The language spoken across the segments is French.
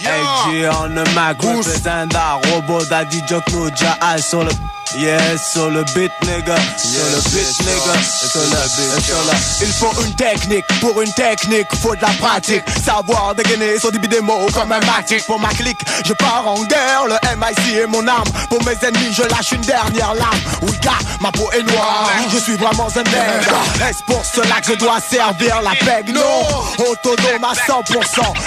AG on the mic, represent that robot daddy Jock Moja sur le sur le beat nigga, sur le beat nigga, sur le. Il faut une technique, pour une technique, faut de la pratique. Savoir dégainer son débit des mots comme un matic. Pour ma clique, je pars en guerre, le MIC est mon arme. Pour mes ennemis, je lâche une dernière lame. Oui gars, ma peau est noire, je suis vraiment un nègre. Est-ce pour cela que je dois servir la peg? Non, autonome à 100%.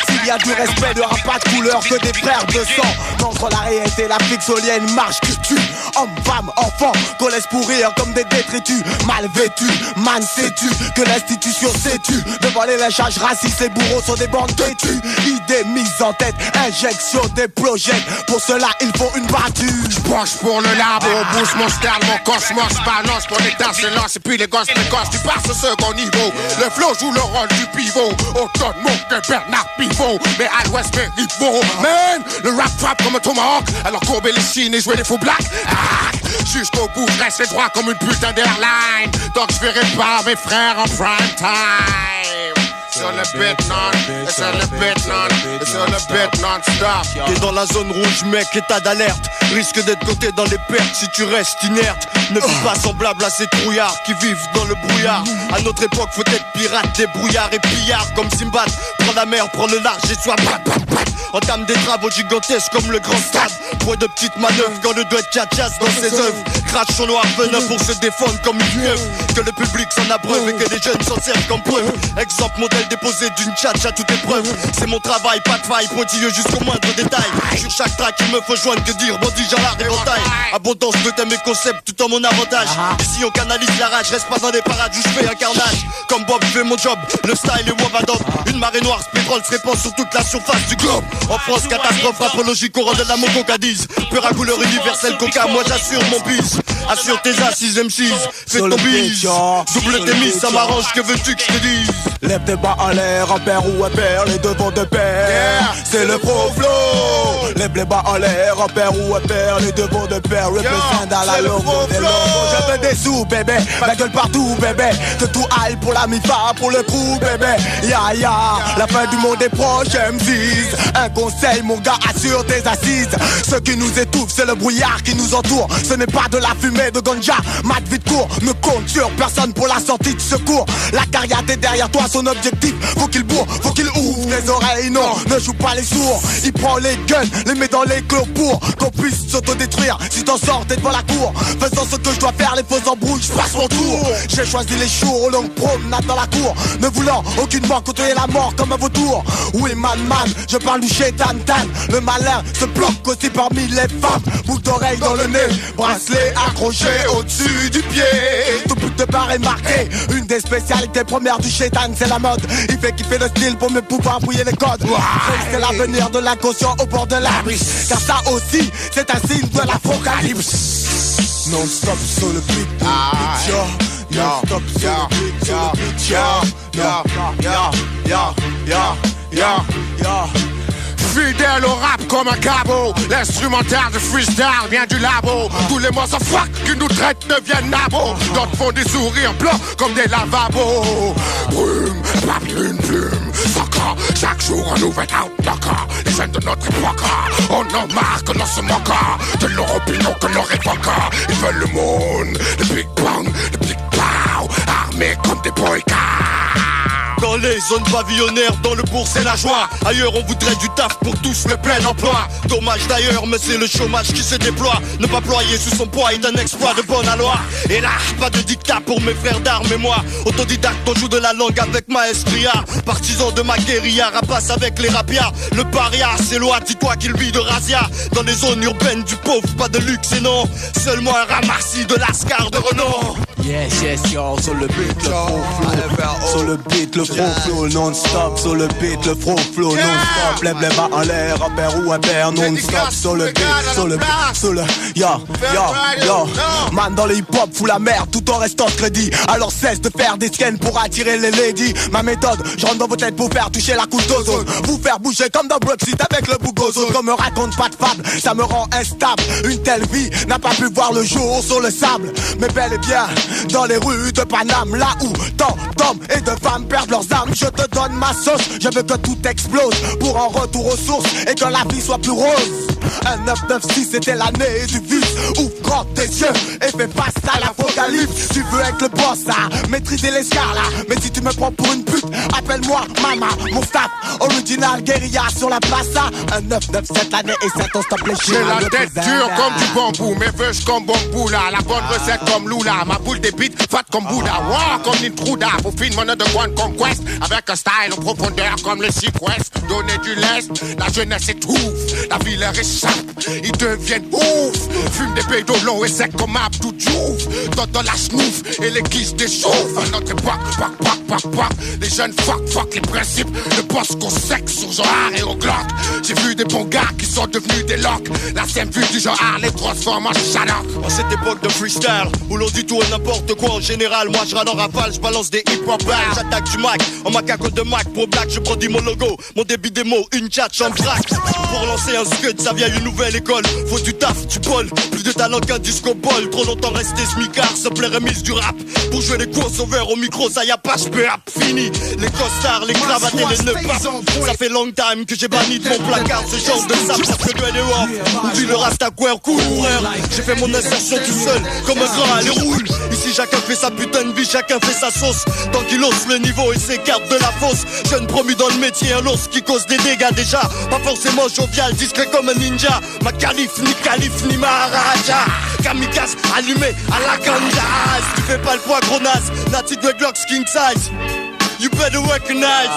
S'il y a du respect, il n'y aura pas de couleur que des frères de sang. Entre la réalité et la fixolienne marche qui tue. Homme, femme, enfant, qu'on laisse pourrir comme des détritus. Mal vêtus, man sais-tu que l'institution sais-tu. Devant les lynchages racistes, les bourreaux sont des bandes têtues. Idées mises en tête, injection des projets. Pour cela, il faut une battue. J'penche pour le labo, bouge mon style, mon cosmos. Balance pour les danses et lance et puis les gosses précoces. Tu passes au second niveau, le flow joue le rôle du pivot. Automne, mon que Bernard Pivot, mais à l'ouest, mes rivaux. Man, le rap frappe comme un tomahawk. Alors courber les chines et jouer les faux blacks. Jusqu'au bout, je reste droit comme une putain d'airline. Donc je verrai pas mes frères en prime time. Sur le beat non, sur le beat non, sur le beat non-stop. T'es dans la zone rouge, mec, état d'alerte. Risque d'être coté dans les pertes si tu restes inerte. Ne vis pas semblable à ces trouillards qui vivent dans le brouillard. À notre époque, faut être pirate, débrouillard et pillard comme Simbad. Prends la mer, prends le large et sois bat. Entame des travaux gigantesques comme le grand stade. Point de petites manœuvres quand le doigt tchatchasse dans ses œuvres. Crache son noir venin pour se défendre comme une pieuvre. Que le public s'en abreuve et que les jeunes s'en servent comme preuve. Exemple modèle déposé d'une tchatcha à toute épreuve. C'est mon travail, pas de faille, pointilleux jusqu'au moindre détail. Sur chaque track il me faut joindre que dire, bandit j'en l'art des batailles. Abondance de thèmes et concepts tout en mon avantage. Ici on canalise la rage, reste pas dans des parades où je fais un carnage. Comme Bob je fais mon job, le style est wabadop. Une marée noire, ce pétrole se répand sur toute la surface du globe. En France, catastrophe rapologique au rang de la moto Cadiz. Peur à couleur universelle, coca, moi j'assure mon bis. Assure tes assises M6, fais ton bis. Double tes mises, ça m'arrange, que veux-tu que je te dise? Lève tes bas en l'air, un père ou un père, les deux vont de pair. C'est le pro flow. Lève les bas en l'air, un père ou un père, les deux vont de pair. Represent dans la logo des logos. Je veux des sous, bébé, la gueule partout, bébé. Que tout aille pour la mi-fa, pour le crew, bébé. Ya ya, la fin du monde est proche, M6. Un conseil, mon gars, assure tes assises. Ce qui nous étouffe, c'est le brouillard qui nous entoure. Ce n'est pas de la fumée de ganja, mat vite court. Ne compte sur personne pour la sortie de secours. La carrière est derrière toi, son objectif, faut qu'il bourre, faut qu'il ouvre tes oreilles, non, ne joue pas les sourds. Il prend les guns, les met dans les clos pour qu'on puisse s'autodétruire. Si t'en sors, t'es devant la cour. Faisant ce que je dois faire, les faux embrouilles, je passe mon tour. J'ai choisi les jours, longue promenade dans la cour. Ne voulant aucunement côtoyer la mort comme un vautour. Oui, man, je parle du chétan. Le malin se bloque aussi parmi les femmes. Boucle d'oreille dans le nez, bracelet accroché au-dessus du pied. Tout bout de barre est marqué. Une des spécialités premières du chétan, c'est la mode. Il fait kiffer le style pour me pouvoir brouiller les codes. C'est l'avenir de l'inconscient au bord de l'abysse. Car ça aussi, c'est un signe de l'apocalypse. Non-stop sur le beat, non-stop sur le beat, Fidèle au rap comme un cabot. L'instrumental de freestyle vient du labo. Tous les morceaux fuck qui nous traitent deviennent nabos. D'autres font des sourires blancs comme des lavabos. Brume, papier, une plume. Soccer, chaque jour un nouvel outlocker. Les jeunes de notre époque, on en marre que l'on se moque de leur opinion que l'on révoque. Ils veulent le monde, le big bang, le big pow. Armés comme des boycards. Dans les zones pavillonnaires, dans le bourg c'est la joie. Ailleurs on voudrait du taf pour tous le plein emploi. Dommage d'ailleurs mais c'est le chômage qui se déploie. Ne pas ployer sous son poids est un exploit de bonne loi. Et là, pas de dictat pour mes frères d'armes et moi. Autodidacte, on joue de la langue avec maestria. Partisan de ma guérilla, rapace avec les rapias. Le paria, c'est loi, dis-toi qu'il vit de razzia. Dans les zones urbaines du pauvre, pas de luxe et non. Seulement un ramassis de lascar de renom. Yes, yo, sur le beat, le faux flow. Sur le beat, le faux flow, non-stop. Sur le beat, le faux flow, non-stop. Lève les bas en l'air, un père ou un père, non-stop. Sur le beat, sur le yo. Man, dans le hip-hop, fous la merde tout en restant crédit. Alors cesse de faire des scans pour attirer les ladies. Ma méthode, je rentre dans vos têtes pour faire toucher la couche d'ozone. Vous faire bouger comme dans Brexit avec le bougozone. Comme me raconte pas de fable, ça me rend instable. Une telle vie n'a pas pu voir le jour sur le sable. Mais bel et bien, dans les rues de Paname, là où tant d'hommes et de femmes perdent leurs âmes. Je te donne ma sauce, je veux que tout explose pour un retour aux sources et que la vie soit plus rose. Un 996 c'était l'année du vice. Ouvre grand tes yeux et fais face à l'apocalypse. Tu veux être le boss, maîtriser les scars là. Mais si tu me prends pour une pute, appelle-moi Mama. Mon staff, original guérilla sur la plaza. Un 997 l'année et 7 on stop les chiens. J'ai la tête dure comme du bambou, mes veuches comme bambou là. La bonne recette comme Lula, ma boule débite fat comme Bouddha. Wow, comme Nintruda, pour finir mon de One Conquest. Avec un style en profondeur comme le Sequest. Donner du lest, la jeunesse étouffe. La ville leur échappe, ils deviennent ouf. Fume des pédos longs et secs comme Abdou Diouf. Dans la schnouf et les quiches déchauffent. À notre époque, les jeunes fuck les principes. Ne pensent qu'au sexe, au genre et au glock. J'ai vu des bons gars qui sont devenus des locks. La scène vue du genre les transforme en Shannock. En cette époque de freestyle, où l'on dit tout et n'importe quoi en général, moi je râle en rafale, je balance des hip-hop bars. J'attaque du Mac, en macaco de Mac. Pour Black, je brandis mon logo, mon débit des mots, une chat, j'en craque. Pour lancer un scud, ça vient une nouvelle école. Faut du taf, du bol, plus de talent qu'un disco ball. Trop longtemps resté smicard, ça plaît remise du rap. Pour jouer les crossovers au micro, ça y a pas, j'peux rap. Fini, les costards, les cravates et les nœuds papes. Ça fait long time que j'ai banni de mon placard ce genre de sable. Ça fait duel et off, oublie le rasta coeur coureur. J'ai fait mon insertion tout seul, comme un grand aller roule. Ici chacun fait sa putain de vie, chacun fait sa sauce. Tant qu'il hausse le niveau et s'écarte de la fosse. Jeune promu dans le métier, un os qui cause des dégâts déjà. Pas forcément jovial, discret comme un ninja. Ma calife, ni maharaja. Kamikaze, allumé à la ganja. Si tu fais pas le poids, gros naze. Native de Glock, king size. You better recognize.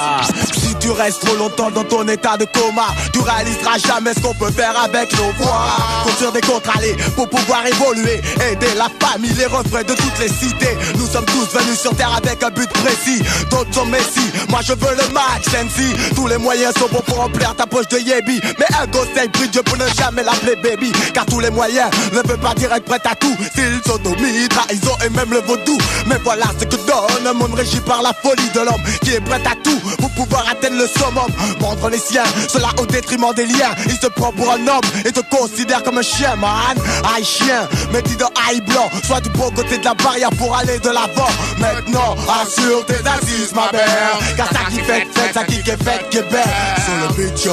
Si tu restes trop longtemps dans ton état de coma, tu réaliseras jamais ce qu'on peut faire avec nos voix. Construire des contre-allées pour pouvoir évoluer, aider la famille, les refrains de toutes les cités. Nous sommes tous venus sur terre avec un but précis. D'autres sont Messi, moi je veux le max MC. Tous les moyens sont bons pour remplir ta poche de Yébi. Mais un conseil, prie Dieu pour ne jamais l'appeler baby. Car tous les moyens ne veulent pas dire être prêt à tout. S'ils sodomient, trahison et même le vaudou. Mais voilà ce que donne un monde régi par la folie de l'homme qui est prêt à tout pour pouvoir atteindre le summum. Prendre les siens, cela au détriment des liens. Il se prend pour un homme et te considère comme un chien, man. Aïe chien, mais dis de aïe blanc. Sois du bon côté de la barrière pour aller de l'avant. Maintenant, assure tes assises, ma mère. Car ça qui fait, ça qui est fait, qui est belle. Sur le bitch,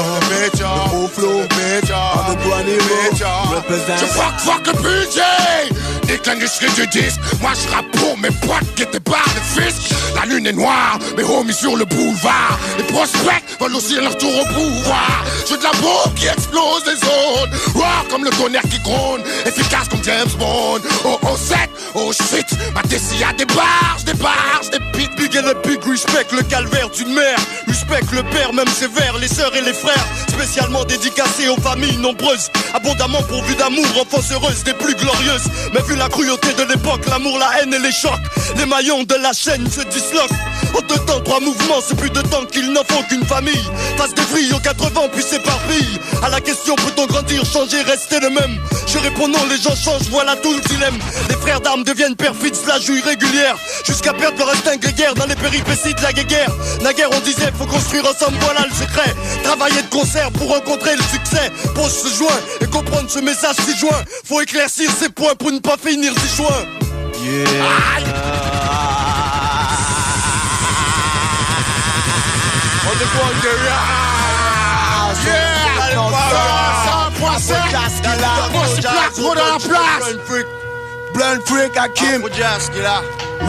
le gros flow, on the one hero, represent. Je fuck le budget. Déclin l'industrie du disque. Moi je rappe pour mes potes qui étaient pas de fisc. La lune est noire, mes homies sur le boulevard. Les prospects veulent aussi leur tour au pouvoir. Je veux de la bombe qui explose les zones. Roar comme le tonnerre qui gronde. Efficace comme James Bond. Oh oh 7, oh shit. Ma Tessie a des barges, des pits. Big and the big, respect le calvaire d'une mère. Respect le père, même sévère, les sœurs et les frères. Spécialement dédicacés aux familles nombreuses. Abondamment pourvues d'amour, enfance heureuse des plus glorieuses. Mais vu la cruauté de l'époque, l'amour, la haine et les chocs, les maillons de la chaîne se disloquent. En 2 temps, 3 mouvements, c'est plus de temps qu'il n'en faut qu'une famille fasse des vrilles aux 80 puis s'éparpille. À la question, peut-on grandir, changer, rester le même? Je réponds non, les gens changent, voilà tout le dilemme. Les frères d'armes deviennent perfides, la joue irrégulière, jusqu'à perdre leur instinct grégaire dans les péripéties de la guéguerre. Naguère on disait, faut construire ensemble, voilà le secret. Travailler de concert pour rencontrer le succès. Pose ce joint et comprendre ce message si joint. Faut éclaircir ces points pour ne pas finir si joint. Yeah. On est quoi, Blunt Freak, Hakim,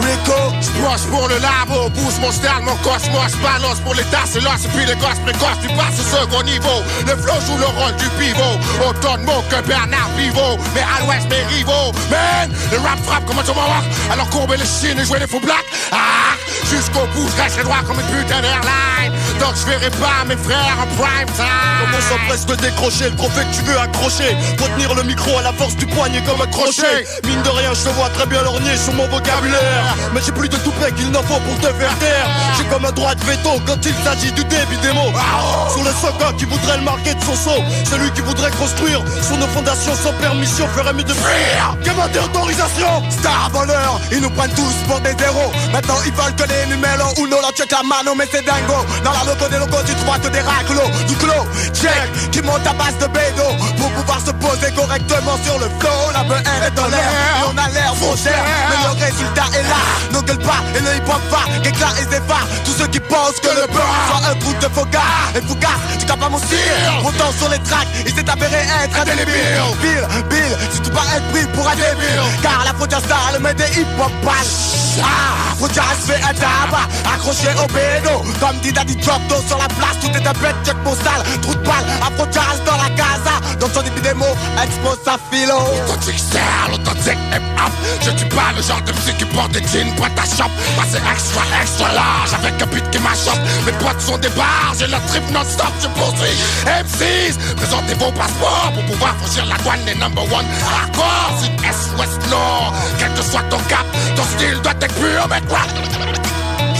Rico. Sproche pour le labo, boost mon style, mon cosmos. Balance pour les tasses et l'os et puis les gosses précoces. Tu passes au second niveau, le flow joue le rôle du pivot. Autant de mots que Bernard Pivot, mais à l'ouest mes rivaux. Man, le rap frappe comme un tomahawk. Alors courber les chines et jouer les faux blacks. Ah, jusqu'au bout, je reste droit comme une putain d'airline. Donc je verrai pas mes frères en prime time. Comment s'empresse de décrocher le trophée que tu veux accrocher? Faut tenir le micro à la force du poignet comme un crochet. Mine de rien, je te vois très bien lorgner sur mon vocabulaire. Mais j'ai plus de tout près qu'il n'en faut pour te faire taire. J'ai comme un droit de veto quand il s'agit du débit des mots. Sur le soca qui voudrait le marquer de son saut. Celui qui voudrait construire sur nos fondations sans permission ferait mieux de fuir. Demander autorisation. Star voleur, ils nous prennent tous pour des héros. Maintenant ils veulent que les numéros ou non, là check la mano mais c'est dingo. Dans la logo des logos tu trouves que des raclos. Du clos, check, qui monte à base de bédo. Pour pouvoir se poser correctement sur le flow. La BR est en l'air, on a l'air frontières. Mais le résultat est là, ne gueule pas et le hip-hop va, qu'éclat et zéphare. Tous ceux qui pensent que le beurre soit un truc de faux gars. Et fougasse, tu capes pas mon style. Autant sur les tracks, il s'est avéré être un débile. Bill, si tu vas être pris pour un débile. Car la frontière star le met des hip-hop balles. Frontière se fait un tabac, accroché au bédo. Comme dit Daddy Drop d'eau sur la place, tout est un bête, check mon sale. Trou de balle, frontière dans la casa. Dans son début des mots, expose sa philo. Authentique style, authentique hip-hop. Je suis pas le genre de musique qui porte des jeans, pas ta shop. Moi c'est extra large, avec un beat qui m'achoppe. Mes potes sont des bars, j'ai la trip non-stop, je poursuis. MCs, présentez vos passeports pour pouvoir franchir la douane des number one. Accord, sud-est, ouest, nord. Quel que soit ton cap, ton style doit être pur, mais quoi?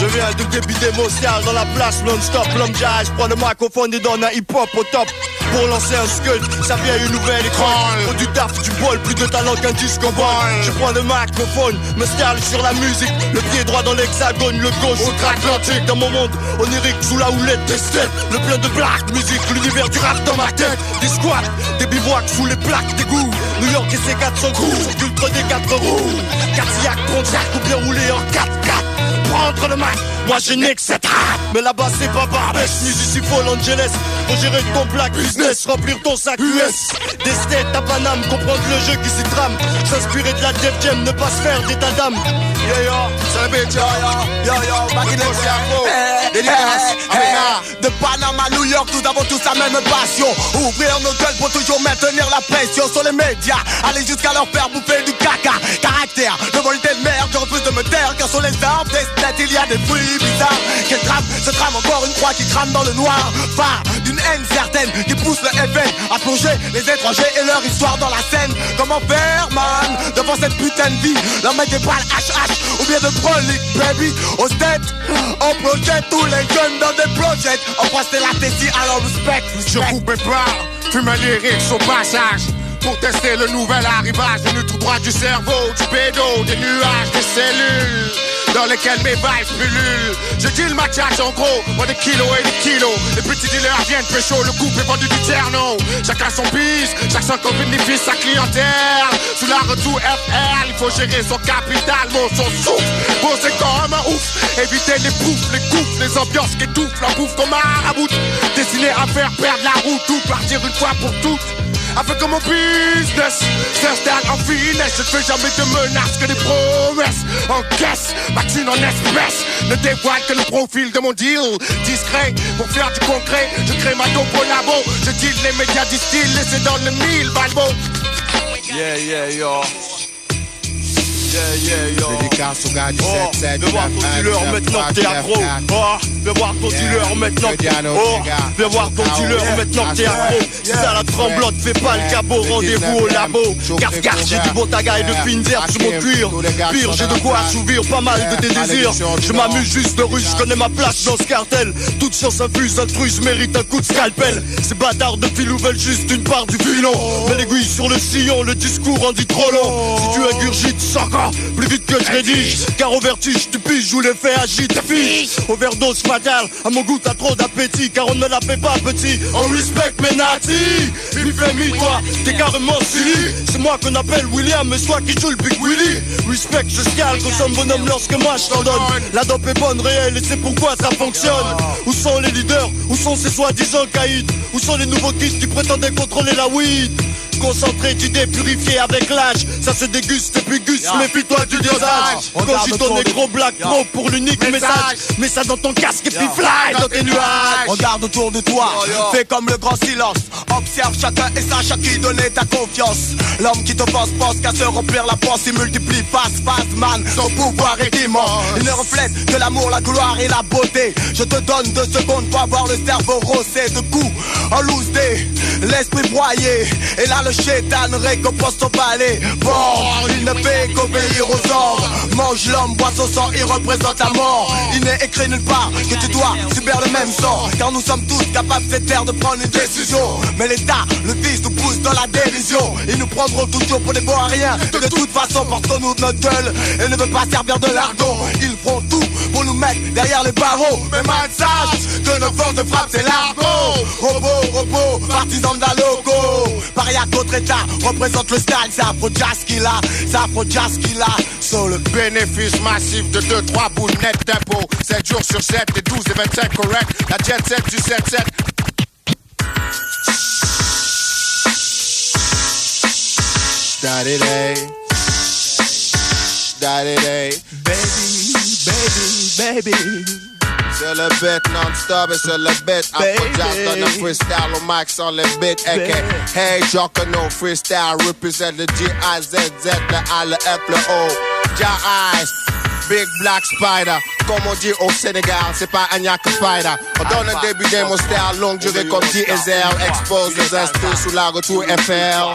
Je viens de débit d'émotion dans la place non-stop. L'homme jazz, prends le microphone et donne un hip-hop au top. Pour lancer un skull, ça vient une nouvelle école. Faut du taf, du bol, plus de talent qu'un disque au bol. Je prends le microphone, me style sur la musique. Le pied droit dans l'hexagone, le gauche outre-Atlantique. Dans mon monde onirique, sous la houlette des steppes. Le plein de black musique, l'univers du rap dans ma tête. Des squats, des bivouacs sous les plaques d'égout. New York et ses 400 coups, sur cultre des 4 roues. Cadillac, Pontiac ou bien roulé en 4x4. Prendre le mic, moi je n'ai que cette rap. Mais là-bas c'est pas Barbès, musicien Los Angeles. Faut gérer ton black business, remplir ton sac US. Des states à Paname, comprendre le jeu qui s'y trame. S'inspirer de la Def Jam, ne pas se faire d'état d'âme. C'est le bitch, back in the de Panama à New York, nous avons tous la même passion. Ouvrir nos gueules pour toujours maintenir la pression sur les médias. Aller jusqu'à leur faire bouffer du caca. Caractère, de volonté de merde, je refuse de me taire. Car sur les arbres des stètes, il y a des fruits bizarres. Quel trame, ce trame encore une croix qui crame dans le noir. Phare d'une haine certaine qui pousse le FN à plonger les étrangers et leur histoire dans la scène. Comment faire, man, devant cette putain de vie? Leur mettre des balles HH ou bien de prolique, baby. Aux têtes, on projette tous les jeunes dans des projets. On passe la tessie, alors respect. Je coupe mes barres, fume un lyrique au passage. Pour tester le nouvel arrivage, venu tout droit du cerveau, du pédo, des nuages, des cellules dans lesquelles mes vibes pullulent. Je deal ma tchatch en gros, moi des kilos et des kilos. Les petits dealers viennent pécho, le couple est vendu du terno. Chacun son bis, chacun bénéficie sa clientèle. Sous la retour FR, il faut gérer son capital, mon son souffle. Bon c'est comme un ouf, éviter les poufs, les coups, les ambiances qui étouffent, la bouffe comme un marabout. Destiné à faire perdre la route, tout partir une fois pour toutes. Afin que mon business s'installe en finesse. Je ne fais jamais de menaces que des promesses. En caisse, ma thune en espèces ne dévoile que le profil de mon deal. Discret, pour faire du concret, je crée ma dope au labo. Je deal, les médias distillent, laissez dans le 1000 balbo. Yo. Dédicace au gars du 7-7. De voir ton dealer maintenant que t'es accro. De voir ton dealer maintenant que t'es accro. De voir ton dealer maintenant que t'es accro. C'est ça la tremblote, fais pas le cabot, rendez-vous au labo. Gaffe, j'ai du beau taga et de fines herbes sur mon cuir. Pire, j'ai de quoi assouvir pas mal de tes désirs. Je m'amuse juste de rue, je connais ma place dans ce cartel. Toute science infuse, altruiste mérite un coup de scalpel. Ces bâtards de filou veulent juste une part du filon. Mais l'aiguille sur le sillon, le discours en dit trop long. Si tu ingurgites, c'est encore plus vite que je rédige. Car au vertige, tu piges ou l'effet agite ta fiche. Overdose fatale, à mon goût t'as trop d'appétit. Car on ne la fait pas petit, on respecte mes natis. Mi toi, t'es carrément silly. C'est moi qu'on appelle William, mais soit qui joue le Big Willy. Respect, je scale, consomme bonhomme lorsque moi je t'en donne. La dope est bonne, réelle, et c'est pourquoi ça fonctionne. Où sont les leaders, où sont ces soi-disant caïds? Où sont les nouveaux kids qui prétendaient contrôler la weed? Concentré d'idées purifiées avec l'âge. Ça se déguste et puis guste, méfie-toi du dosage. Cogite ton négro black pro pour l'unique message. Mets ça dans ton casque et puis fly dans tes nuages. Regarde autour de toi, fais comme le grand silence. Observe chacun et sache à qui donner ta confiance. L'homme qui t'offense pense qu'à se remplir la panse. Il multiplie fast man, son pouvoir est immense. Il ne reflète que l'amour, la gloire et la beauté. Je te donne 2 secondes pour avoir le cerveau rossé. De coups en loose day, l'esprit broyé. Et là le chétan récompense son palais. Bon, il ne fait qu'obéir aux ordres. Mange l'homme, boit son sang, il représente la mort. Il n'est écrit nulle part que tu dois subir le même sort. Car nous sommes tous capables cette terre de prendre une décision. Mais l'État, le vice nous pousse dans la dérision. Ils nous prendront toujours pour des bons à rien. De toute façon, portons-nous de notre gueule et ne veut pas servir de l'argon. Ils feront tout pour nous mettre derrière les barreaux. Mais mal sache que nos forces de frappe c'est l'argot. Robot, partisans de la loco. Pariaco d'autres états représentent le style. C'est Afro-Jazz qu'il a, c'est Afro-Jazz qu'il a. Sur le bénéfice massif de 2-3 boules net d'impôts. 7 jours sur 7 et 12 et 25 correct. La jet set du 7-7. Daddy-day, daddy-day, Baby. c'est le beat non-stop et c'est le beat. Afro-Jazz donne un freestyle au max sur le beat. Hey, Jocano freestyle represent le G-I-Z-Z, le A, le F, le O. J-Eyes, Big Black Spider. Comme on dit au Sénégal, c'est pas un yak fighter. On donne un début de mon style, longue durée comme DSL. Expose les esprits sous la retour FL.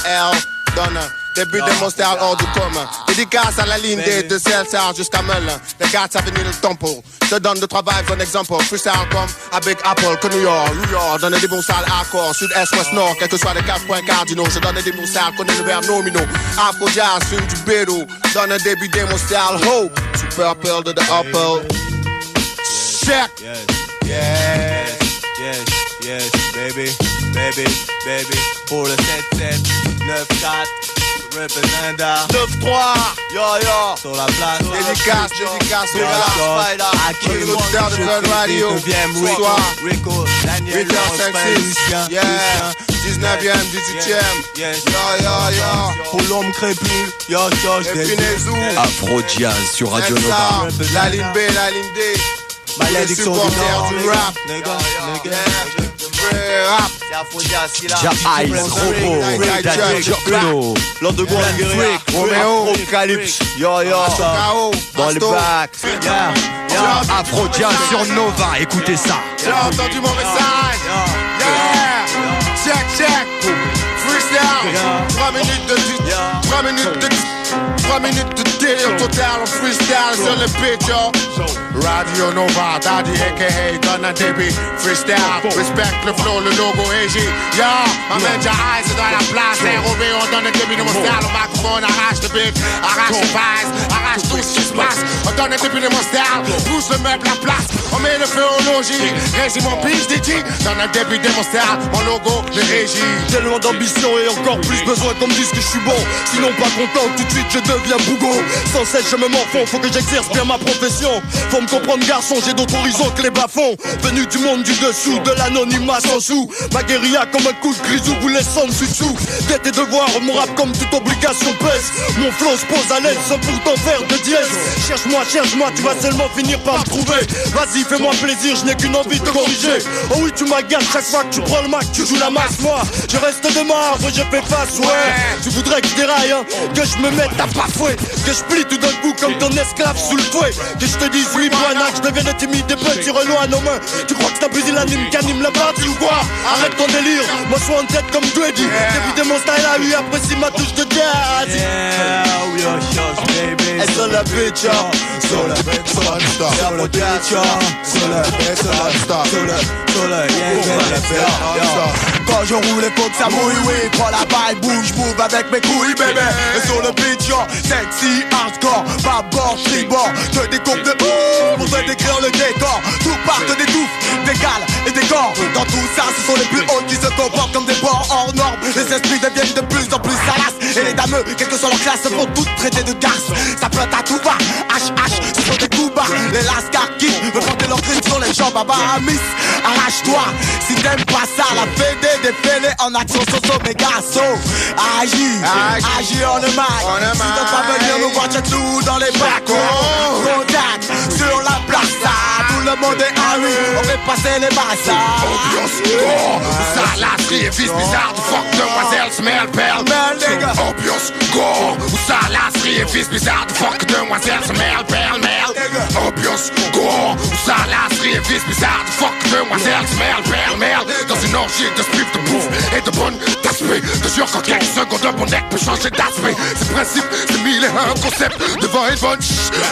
L, donne un début de mon style hors du commun. Dédicace à la ligne D de Celsar jusqu'à Melun. Les gars savent venir le tempo. Je donne 2-3 vibes, un exemple. Freestyle comme à Big Apple, que New York. Donne des bons styles hardcore, sud, est, ouest, nord. Quels que soient les 4 points cardinaux. Je donne des bons styles, connais le verbe nominaux. Afro-Jazz, film du bédou. Donne un début de mon style ho. Super Pearl de the Apple. Check. Yes, baby. Pour le 7-7, 9-4. Representa 9-3, yo sur la place. Dédicace sur la Spider. Le producteur de Fun Radio. Ce soir, Rico, Daniel, 8h56. Yeah. 19e, 18e. Yo. Pour l'homme crépus, yo. Epinezou. Afro-Jazz sur Radio Nova. La ligne B, la ligne D. Malédiction du supporters du rap. Rap. C'est Afro-Jazz qui l'a. J.I. Robo, Daniel Jocano, L'Underground Freak, Roméo, Apocalypse, yo. K.O. Dans les bacs, Afro-Jazz sur Nova, écoutez ça. Tu as entendu mon message? Check. Freestyle. 3 minutes de délire total en freestyle sur le pitch, yo. Radio Nova, Daddy a.k.a. Donna Debbie. Freestyle, respect le flow, le logo AG. Yo, ma man J.I. c'est dans la place. ROV, on donne un début de mon style. Le microphone arrache le beat, arrache le vise, arrache tout ce qui se passe. On donne un début de mon style, pousse le meuble à place. On met le feu au logis, régime mon pitch DJ. Donne un début de mon style, mon logo, le régie. Tellement d'ambition et encore plus besoin qu'on me dise que je suis bon. Sinon pas content, tout de suite je deviens bougon. Sans cesse je me morfonds, faut que j'exerce bien ma profession. Faut me comprendre garçon, j'ai d'autres horizons que les bas-fonds. Venu du monde du dessous, de l'anonymat sans sous. Ma guérilla comme un coup de grisou, vous laissant dessous. Tête et devoir, mon rap comme toute obligation pèse. Mon flow se pose à l'aise sans pourtant faire de dièse. Cherche-moi, tu vas seulement finir par me trouver. Vas-y, fais-moi plaisir, je n'ai qu'une envie de corriger. Oh oui, tu m'agaces chaque fois que tu prends le mic, tu joues la masse. Moi, je reste de marbre, je fais face, ouais. Tu voudrais que je déraille, hein, que je me mette à bafouer, que je plie tout d'un coup comme ton esclave sous le fouet. Que je te dise oui, Boana, que je devienne timide et petit relou à nos mains. Tu crois que t'abuses l'anime qu'anime la partie ou quoi? Arrête ton délire, moi sois en tête comme Dreddy. Début de mon style à lui, apprécie ma touche de jazz. Et sur la bitch, sur la bitch, sur la quand je roule et faut que ça mouille, oui. Prends la balle, bouge, move avec mes couilles, bébé. Et sur le beat, yo, sexy, hardcore, bâbord, tribord. Je découpe de boum pour te décrire le décor. Tout part de d'étouffe, d'égal et des corps. Dans tout ça, ce sont les plus hauts qui se comportent comme des porcs hors normes. Les esprits deviennent de plus en plus salaces. Et les dameux, quelle que soit leur classe, se font toutes traiter de garces. Ça flotte à tout va, ce sont des coups bas. Les lascars qui veulent porter leur crime sur les jambes à Bahamis. Arrache-toi, si t'aimes pas ça, la fédé défilé en action Soso Megaso. Agis on the mic. Si t'as pas venir nous voir tout dans les bacs. Contact sur la plaza. Tout le monde est à lui, on fait passer les massas. Ambiance gore, salacerie et vice bizarre du fuck demoiselle smell perle. Ambiance gore, salacerie et vice bizarre du fuck demoiselle smell perle. Ambiance gore, salacerie et vice bizarre du fuck demoiselle smell perle. Dans une orgie de spiff, de bouffe et de bonne d'aspect. Te jure qu'en quelques secondes mon neck peut changer d'aspect. C'est principe, c'est mille et un concept. Devant une bonne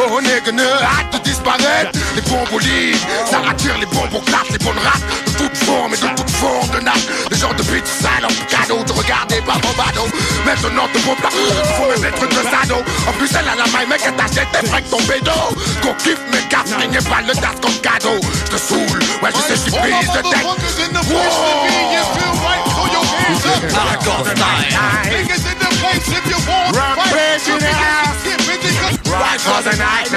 oh nègre ne hâte de disparaître. Les bombes lides, ça attire les bonbons claques, les bonnes rates. De toute forme et de toute forme de nappe. Les genres de bitch sale en cadeau. Tu regardais pas mon bado. Maintenant te pompe là, faut même être de sado. En plus elle a la main, mec, elle t'achète tes fringues ton bédo. Qu'on kiffe mes gars, n'est pas le tas comme cadeau. Je te saoule, ouais je sais je suis prise de tête. hardcore style. Niggas in the place if you want. Rampage in the house. Right for the night.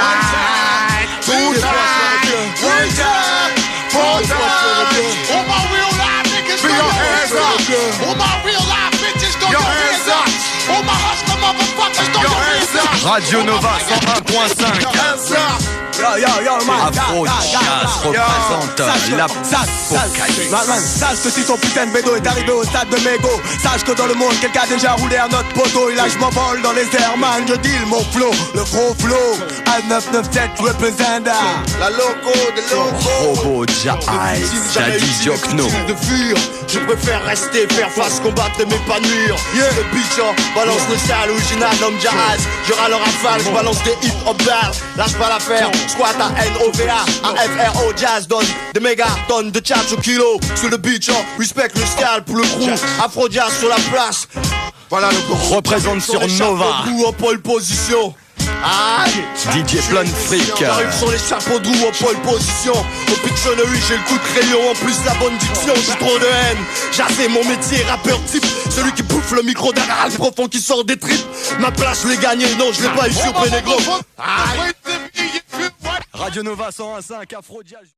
Two times. One time. Four times. All my real life niggas, throw your hands up. All my real life bitches, throw your hands up. All my hustler motherfuckers, throw your hands up. Radio Nova 101.5. Afro Jazz représente l'apocalypse. Sache que si ton putain de bédo est arrivé au stade de mégot, sache que dans le monde quelqu'un a déjà roulé un autre poteau. Et là je m'envole dans les airs, man, je deal mon flow. Le gros flow, A997 represent La loco de loco. Robo Jazz, Daddy Jokno. De fuir, je préfère rester, faire face, combattre et m'épanouir. Le bitch, balance le style original, homme jazz. Je râle en rafale, je balance des hip hop balles. Lâche pas l'affaire, squat à NOVA, à FRO jazz, donne des méga tonnes de tchatch au kilo. Sur le beach, respect le style pour le crew. Afro jazz sur la place. Voilà le gros. Représente sur Nova. En pole position. DJ Plan Freak. J'arrive sur les chapeaux de roue en pole position. Au Pictionary j'ai le coup de crayon. En plus la bonne diction, j'ai trop de haine. J'ai mon métier, rappeur type. Celui qui bouffe le micro d'un râle profond qui sort des tripes. Ma place je l'ai gagnée, non je l'ai pas eu sur Pénégro. Radio Nova 101.5 Afro Jazz.